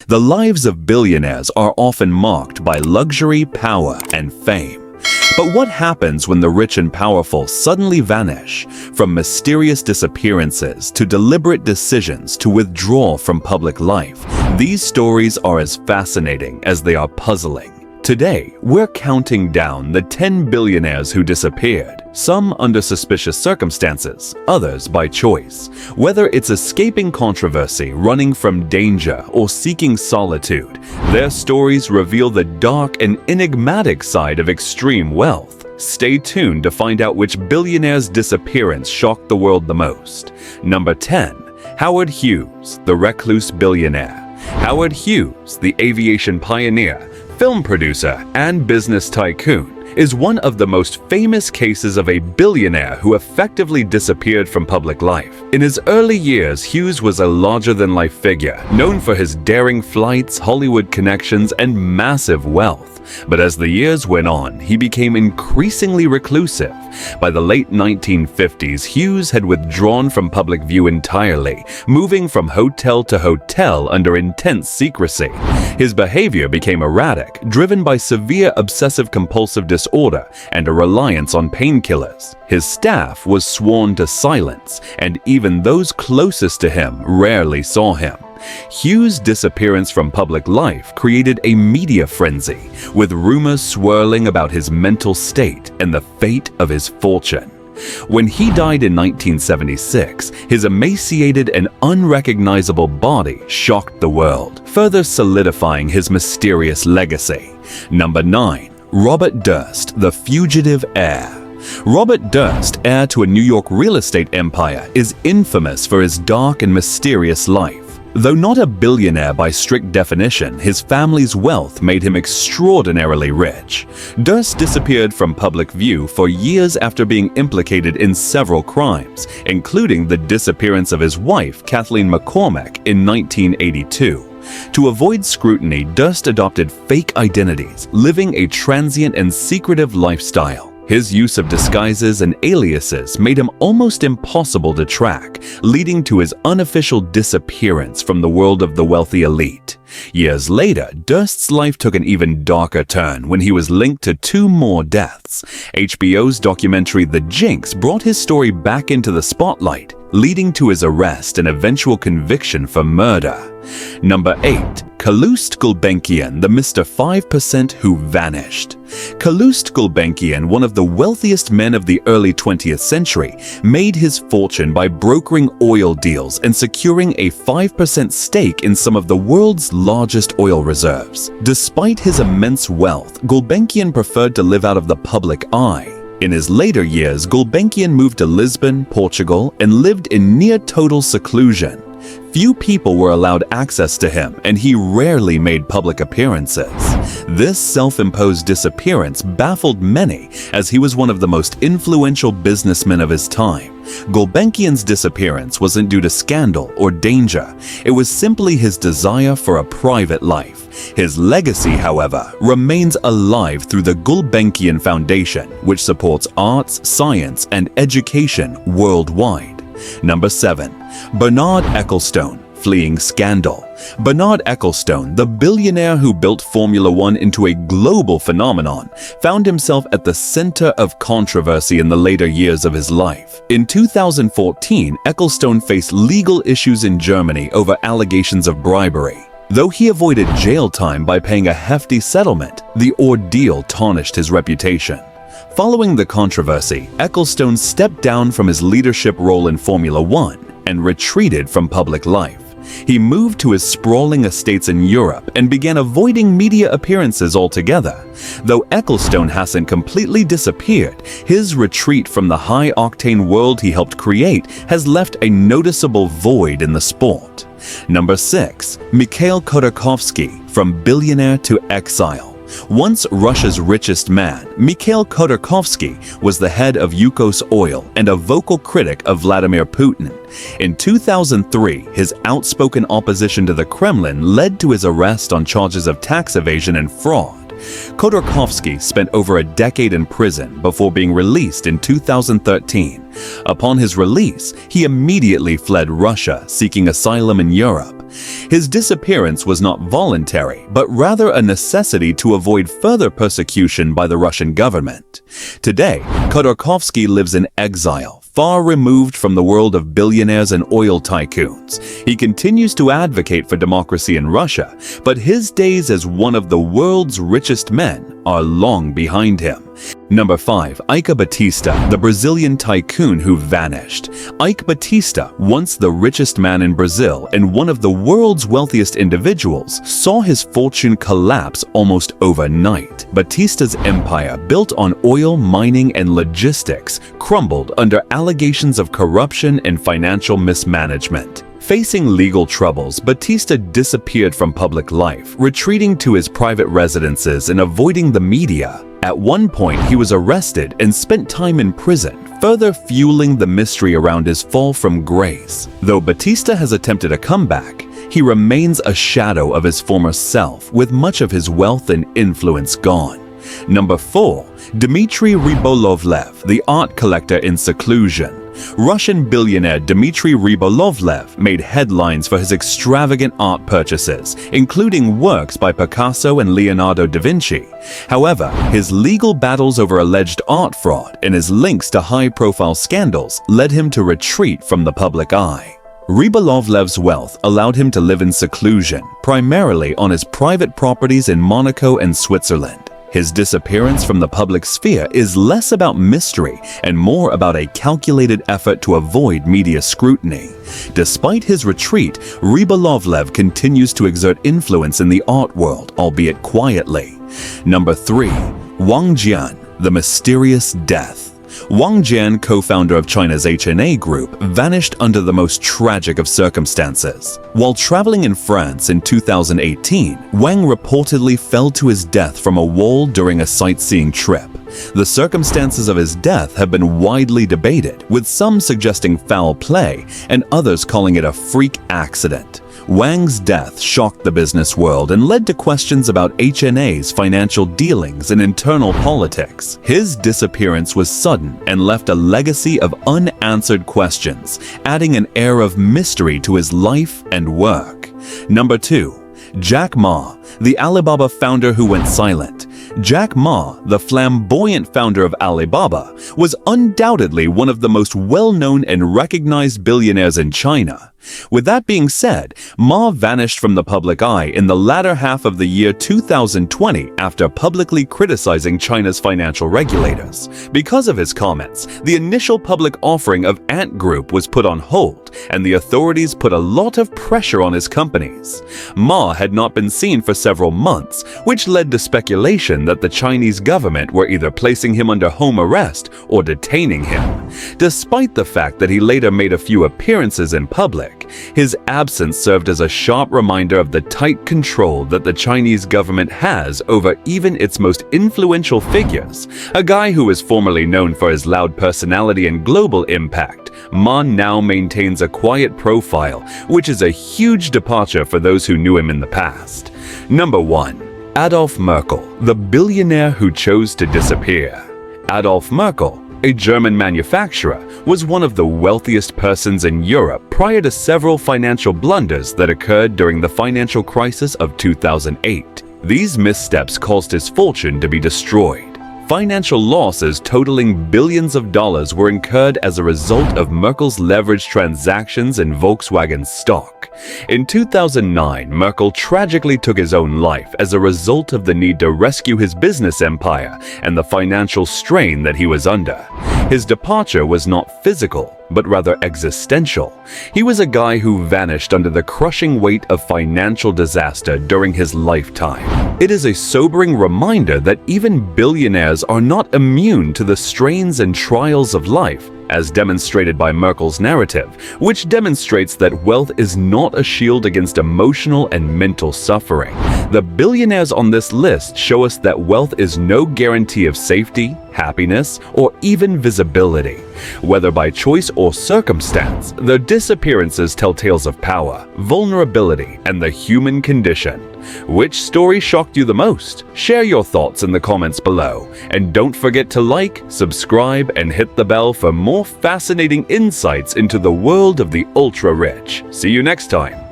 The lives of billionaires are often marked by luxury, power, and fame. But what happens when the rich and powerful suddenly vanish? From mysterious disappearances to deliberate decisions to withdraw from public life, these stories are as fascinating as they are puzzling. Today, we're counting down the 10 billionaires who disappeared, some under suspicious circumstances, others by choice. Whether it's escaping controversy, running from danger, or seeking solitude, their stories reveal the dark and enigmatic side of extreme wealth. Stay tuned to find out which billionaire's disappearance shocked the world the most. Number 10. Howard Hughes, the recluse billionaire. Howard Hughes, the aviation pioneer, film producer, and business tycoon, is one of the most famous cases of a billionaire who effectively disappeared from public life. In his early years, Hughes was a larger-than-life figure, known for his daring flights, Hollywood connections, and massive wealth. But as the years went on, he became increasingly reclusive. By the late 1950s, Hughes had withdrawn from public view entirely, moving from hotel to hotel under intense secrecy. His behavior became erratic, driven by severe obsessive-compulsive disorder and a reliance on painkillers. His staff was sworn to silence, and even those closest to him rarely saw him. Hughes' disappearance from public life created a media frenzy, with rumors swirling about his mental state and the fate of his fortune. When he died in 1976, his emaciated and unrecognizable body shocked the world, further solidifying his mysterious legacy. Number 9. Robert Durst, the fugitive heir. Robert Durst, heir to a New York real estate empire, is infamous for his dark and mysterious life. Though not a billionaire by strict definition, his family's wealth made him extraordinarily rich. Durst disappeared from public view for years after being implicated in several crimes, including the disappearance of his wife, Kathleen McCormack, in 1982. To avoid scrutiny, Durst adopted fake identities, living a transient and secretive lifestyle. His use of disguises and aliases made him almost impossible to track, leading to his unofficial disappearance from the world of the wealthy elite. Years later, Durst's life took an even darker turn when he was linked to 2 more deaths. HBO's documentary The Jinx brought his story back into the spotlight, leading to his arrest and eventual conviction for murder. Number 8. Calouste Gulbenkian, the Mr. 5% who vanished. Calouste Gulbenkian, one of the wealthiest men of the early 20th century, made his fortune by brokering oil deals and securing a 5% stake in some of the world's largest oil reserves. Despite his immense wealth, Gulbenkian preferred to live out of the public eye. In his later years, Gulbenkian moved to Lisbon, Portugal, and lived in near-total seclusion. Few people were allowed access to him, and he rarely made public appearances. This self-imposed disappearance baffled many, as he was one of the most influential businessmen of his time. Gulbenkian's disappearance wasn't due to scandal or danger. It was simply his desire for a private life. His legacy, however, remains alive through the Gulbenkian Foundation, which supports arts, science, and education worldwide. Number 7. Bernard Ecclestone, fleeing scandal. Bernard Ecclestone, the billionaire who built Formula One into a global phenomenon, found himself at the center of controversy in the later years of his life. In 2014, Ecclestone faced legal issues in Germany over allegations of bribery. Though he avoided jail time by paying a hefty settlement, the ordeal tarnished his reputation. Following the controversy, Ecclestone stepped down from his leadership role in Formula One and retreated from public life. He moved to his sprawling estates in Europe and began avoiding media appearances altogether. Though Ecclestone hasn't completely disappeared, his retreat from the high-octane world he helped create has left a noticeable void in the sport. Number 6. Mikhail Khodorkovsky, from billionaire to exile. Once Russia's richest man, Mikhail Khodorkovsky was the head of Yukos Oil and a vocal critic of Vladimir Putin. In 2003, his outspoken opposition to the Kremlin led to his arrest on charges of tax evasion and fraud. Khodorkovsky spent over a decade in prison before being released in 2013. Upon his release, he immediately fled Russia, seeking asylum in Europe. His disappearance was not voluntary, but rather a necessity to avoid further persecution by the Russian government. Today, Khodorkovsky lives in exile, far removed from the world of billionaires and oil tycoons. He continues to advocate for democracy in Russia, but his days as one of the world's richest men are long behind him. Number 5. Eike Batista, the Brazilian tycoon who vanished. Eike Batista, once the richest man in Brazil and one of the world's wealthiest individuals, saw his fortune collapse almost overnight. Batista's empire, built on oil, mining, and logistics, crumbled under allegations of corruption and financial mismanagement. Facing legal troubles, Batista disappeared from public life, retreating to his private residences and avoiding the media. At one point, he was arrested and spent time in prison, further fueling the mystery around his fall from grace. Though Batista has attempted a comeback, he remains a shadow of his former self, with much of his wealth and influence gone. Number 4. Dmitry Rybolovlev, the art collector in seclusion. Russian billionaire Dmitry Rybolovlev made headlines for his extravagant art purchases, including works by Picasso and Leonardo da Vinci. However, his legal battles over alleged art fraud and his links to high-profile scandals led him to retreat from the public eye. Rybolovlev's wealth allowed him to live in seclusion, primarily on his private properties in Monaco and Switzerland. His disappearance from the public sphere is less about mystery and more about a calculated effort to avoid media scrutiny. Despite his retreat, Rybolovlev continues to exert influence in the art world, albeit quietly. Number 3. Wang Jian, the mysterious death. Wang Jian, co-founder of China's HNA Group, vanished under the most tragic of circumstances. While traveling in France in 2018, Wang reportedly fell to his death from a wall during a sightseeing trip. The circumstances of his death have been widely debated, with some suggesting foul play and others calling it a freak accident. Wang's death shocked the business world and led to questions about HNA's financial dealings and internal politics. His disappearance was sudden and left a legacy of unanswered questions, adding an air of mystery to his life and work. Number 2. Jack Ma, the Alibaba founder who went silent. Jack Ma, the flamboyant founder of Alibaba, was undoubtedly one of the most well-known and recognized billionaires in China. With that being said, Ma vanished from the public eye in the latter half of the year 2020 after publicly criticizing China's financial regulators. Because of his comments, the initial public offering of Ant Group was put on hold, and the authorities put a lot of pressure on his companies. Ma had not been seen for several months, which led to speculation that the Chinese government were either placing him under home arrest or detaining him. Despite the fact that he later made a few appearances in public, his absence served as a sharp reminder of the tight control that the Chinese government has over even its most influential figures. A guy who was formerly known for his loud personality and global impact, Ma now maintains a quiet profile, which is a huge departure for those who knew him in the past. Number 1. Adolf Merckle, the billionaire who chose to disappear. Adolf Merckle, a German manufacturer, was one of the wealthiest persons in Europe prior to several financial blunders that occurred during the financial crisis of 2008. These missteps caused his fortune to be destroyed. Financial losses totaling billions of dollars were incurred as a result of Merckle's leveraged transactions in Volkswagen stock. In 2009, Merckle tragically took his own life as a result of the need to rescue his business empire and the financial strain that he was under. His departure was not physical, but rather existential. He was a guy who vanished under the crushing weight of financial disaster during his lifetime. It is a sobering reminder that even billionaires are not immune to the strains and trials of life, as demonstrated by Merckle's narrative, which demonstrates that wealth is not a shield against emotional and mental suffering. The billionaires on this list show us that wealth is no guarantee of safety, happiness, or even visibility. Whether by choice or circumstance, their disappearances tell tales of power, vulnerability, and the human condition. Which story shocked you the most? Share your thoughts in the comments below. And don't forget to like, subscribe, and hit the bell for more fascinating insights into the world of the ultra-rich. See you next time.